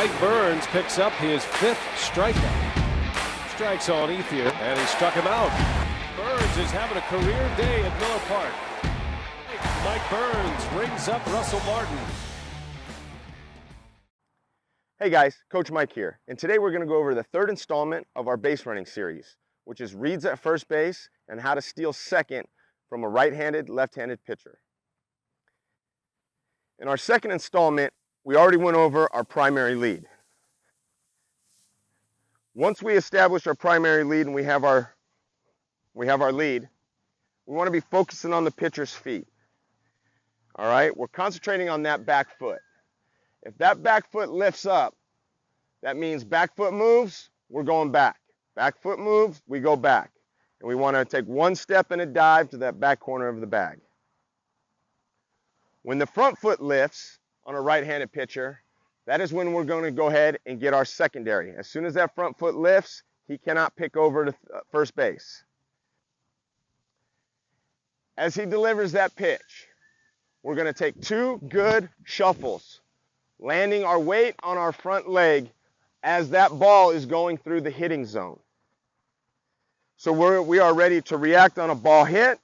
Mike Burns picks up his 5th strikeout. Strikes on Ethier, and he struck him out. Burns is having a career day at Miller Park. Mike Burns rings up Russell Martin. Hey guys, Coach Mike here, and today we're going to go over the 3rd installment of our base running series, which is reads at first base and how to steal second from a right-handed, left-handed pitcher. In our 2nd installment, we already went over our primary lead. Once we establish our primary lead and we have our lead, we want to be focusing on the pitcher's feet. All right, we're concentrating on that back foot. If that back foot lifts up, that means back foot moves, we're going back. Back foot moves, we go back. And we want to take one step and a dive to that back corner of the bag. When the front foot lifts on a right-handed pitcher, that is when we're going to go ahead and get our secondary. As soon as that front foot lifts, he cannot pick over to first base. As he delivers that pitch, we're going to take 2 good shuffles, landing our weight on our front leg as that ball is going through the hitting zone. So we are ready to react on a ball hit.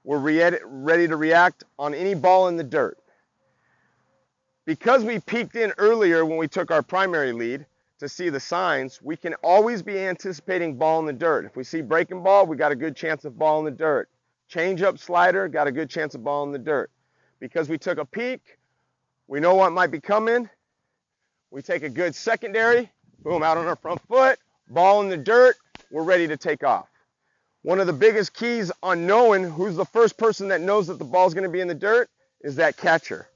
We're ready to react on any ball in the dirt. Because we peeked in earlier when we took our primary lead to see the signs, we can always be anticipating ball in the dirt. If we see breaking ball, we got a good chance of ball in the dirt. Change up slider, got a good chance of ball in the dirt. Because we took a peek, we know what might be coming. We take a good secondary, boom, out on our front foot, ball in the dirt, we're ready to take off. One of the biggest keys on knowing who's the first person that knows that the ball's going to be in the dirt is that catcher.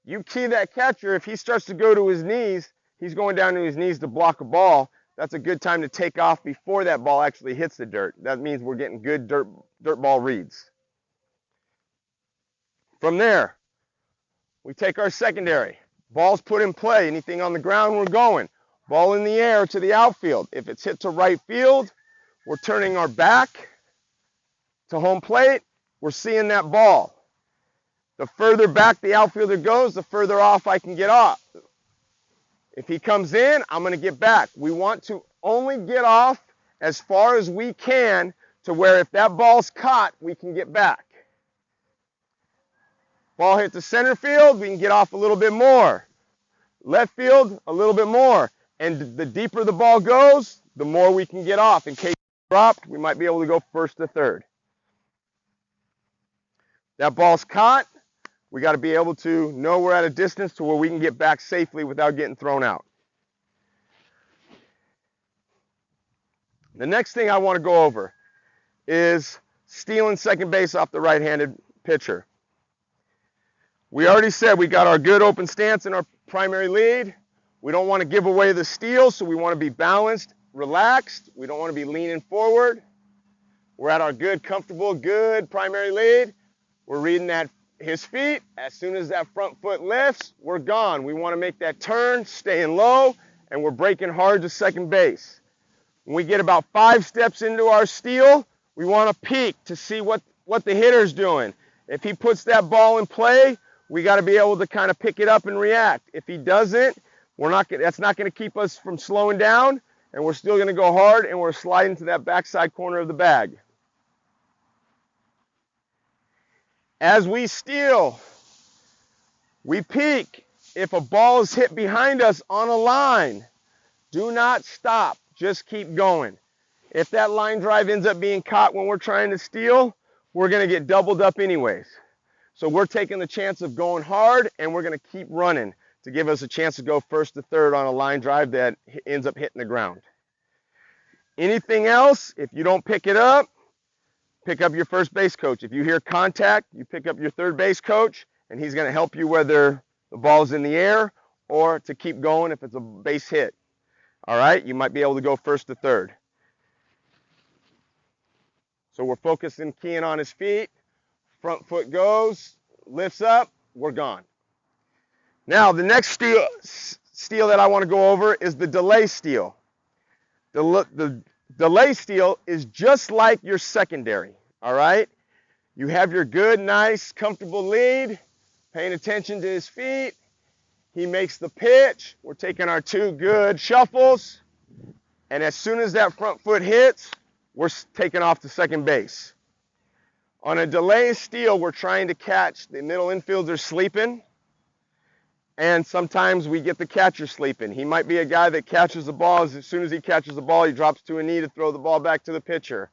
You key that catcher, if he starts to go to his knees, he's going down to his knees to block a ball. That's a good time to take off before that ball actually hits the dirt. That means we're getting good dirt ball reads. From there, we take our secondary. Ball's put in play. Anything on the ground, we're going. Ball in the air to the outfield. If it's hit to right field, we're turning our back to home plate. We're seeing that ball. The further back the outfielder goes, the further off I can get off. If he comes in, I'm going to get back. We want to only get off as far as we can to where if that ball's caught, we can get back. Ball hit to center field, we can get off a little bit more. Left field, a little bit more. And the deeper the ball goes, the more we can get off. In case it's dropped, we might be able to go first to third. That ball's caught. We got to be able to know we're at a distance to where we can get back safely without getting thrown out. The next thing I want to go over is stealing second base off the right-handed pitcher. We already said we got our good open stance in our primary lead. We don't want to give away the steal, so we want to be balanced, relaxed. We don't want to be leaning forward. We're at our good, comfortable, good primary lead. We're reading at his feet. As soon as that front foot lifts, we're gone. We want to make that turn, staying low, and we're breaking hard to second base. When we get about 5 steps into our steal, we want to peek to see what the hitter's doing. If he puts that ball in play, we got to be able to kind of pick it up and react. If he doesn't, that's not going to keep us from slowing down, and we're still going to go hard, and we're sliding to that backside corner of the bag. As we steal, we peek. If a ball is hit behind us on a line, do not stop. Just keep going. If that line drive ends up being caught when we're trying to steal, we're going to get doubled up anyways. So we're taking the chance of going hard, and we're going to keep running to give us a chance to go first to third on a line drive that ends up hitting the ground. Anything else, if you don't pick it up, pick up your first base coach. If you hear contact, you pick up your third base coach, and he's going to help you whether the ball's in the air or to keep going if it's a base hit. All right, you might be able to go first to third. So we're focusing, keying on his feet. Front foot goes, lifts up, we're gone. Now, the next steal that I want to go over is the delay steal. The delay steal is just like your secondary, all right? You have your good, nice, comfortable lead, paying attention to his feet, He makes the pitch. We're taking our 2 good shuffles. And as soon as that front foot hits, we're taking off to second base. On a delay steal, we're trying to catch the middle infielder sleeping. And sometimes we get the catcher sleeping. He might be a guy that catches the ball. As soon as he catches the ball, he drops to a knee to throw the ball back to the pitcher.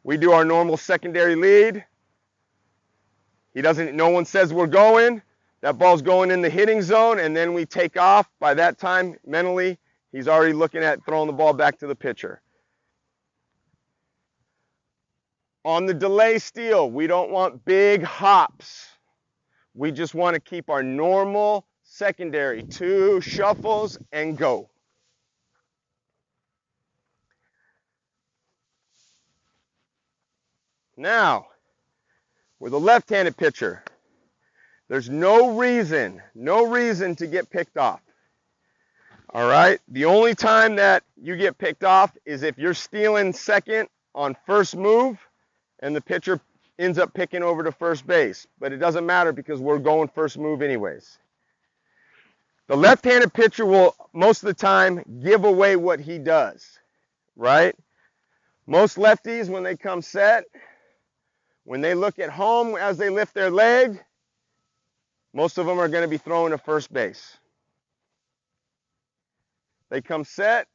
We do our normal secondary lead. No one says we're going. That ball's going in the hitting zone, and then we take off. By that time, mentally, he's already looking at throwing the ball back to the pitcher. On the delay steal, we don't want big hops. We just want to keep our normal secondary 2 shuffles and go. Now, with a left-handed pitcher, there's no reason to get picked off. All right? The only time that you get picked off is if you're stealing second on first move and the pitcher ends up picking over to first base. But it doesn't matter because we're going first move anyways. The left-handed pitcher will, most of the time, give away what he does, right? Most lefties, when they come set, when they look at home as they lift their leg, most of them are going to be throwing to first base. They come set.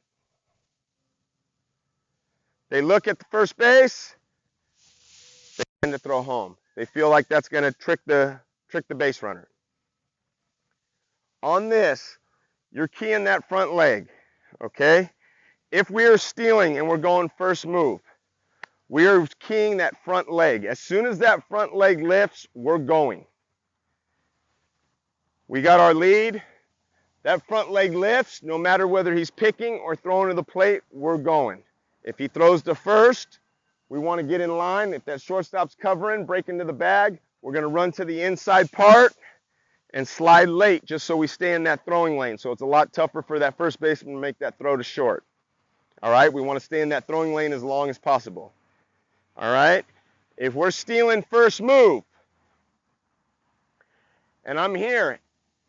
They look at the first base. They tend to throw home. They feel like that's going to trick the base runner. On this, you're keying that front leg, okay? If we are stealing and we're going first move, we are keying that front leg. As soon as that front leg lifts, we're going. We got our lead. That front leg lifts, no matter whether he's picking or throwing to the plate, we're going. If he throws to first, we want to get in line. If that shortstop's covering, break into the bag, we're going to run to the inside part and slide late just so we stay in that throwing lane. So it's a lot tougher for that first baseman to make that throw to short. All right, we want to stay in that throwing lane as long as possible. All right, if we're stealing first move and I'm here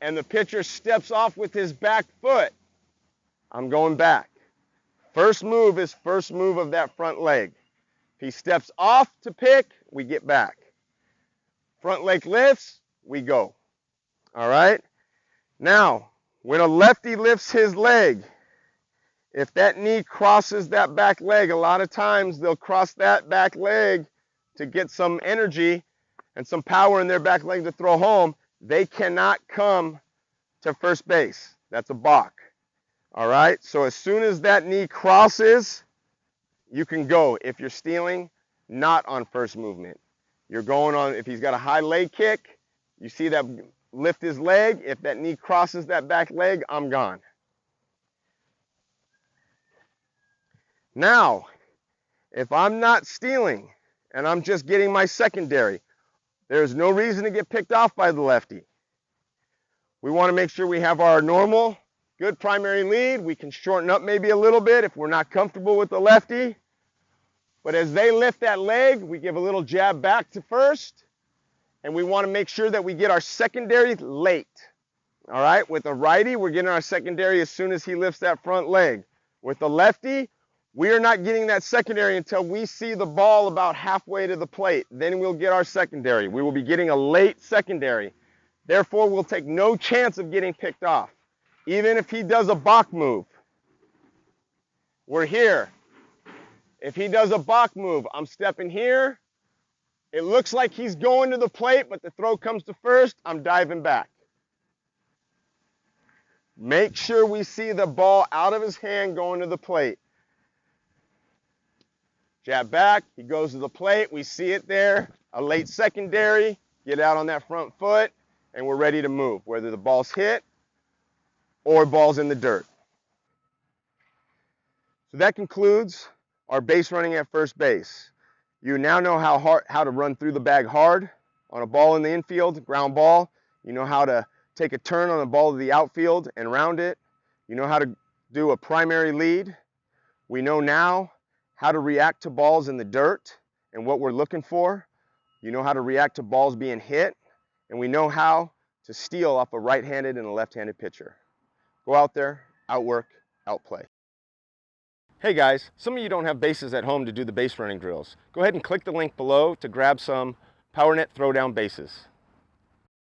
and the pitcher steps off with his back foot, I'm going back. First move is first move of that front leg. If he steps off to pick, we get back. Front leg lifts, we go. All right? Now, when a lefty lifts his leg, if that knee crosses that back leg, a lot of times they'll cross that back leg to get some energy and some power in their back leg to throw home. They cannot come to first base. That's a balk. All right? So as soon as that knee crosses, you can go if you're stealing, not on first movement. You're going on, if he's got a high leg kick, you see that lift his leg. If that knee crosses that back leg, I'm gone. Now, if I'm not stealing and I'm just getting my secondary, there's no reason to get picked off by the lefty. We want to make sure we have our normal, good primary lead. We can shorten up maybe a little bit if we're not comfortable with the lefty. But as they lift that leg, we give a little jab back to first. And we want to make sure that we get our secondary late. All right, with the righty, we're getting our secondary as soon as he lifts that front leg. With the lefty, we are not getting that secondary until we see the ball about halfway to the plate. Then we'll get our secondary. We will be getting a late secondary. Therefore, we'll take no chance of getting picked off. Even if he does a balk move, we're here. If he does a balk move, I'm stepping here. It looks like he's going to the plate, but the throw comes to first. I'm diving back. Make sure we see the ball out of his hand going to the plate. Jab back. He goes to the plate. We see it there. A late secondary. Get out on that front foot, and we're ready to move, whether the ball's hit or ball's in the dirt. So that concludes our base running at first base. You now know how to run through the bag hard on a ball in the infield, ground ball. You know how to take a turn on a ball to the outfield and round it. You know how to do a primary lead. We know now how to react to balls in the dirt and what we're looking for. You know how to react to balls being hit. And we know how to steal off a right-handed and a left-handed pitcher. Go out there, outwork, outplay. Hey guys, some of you don't have bases at home to do the base running drills. Go ahead and click the link below to grab some PowerNet throwdown bases.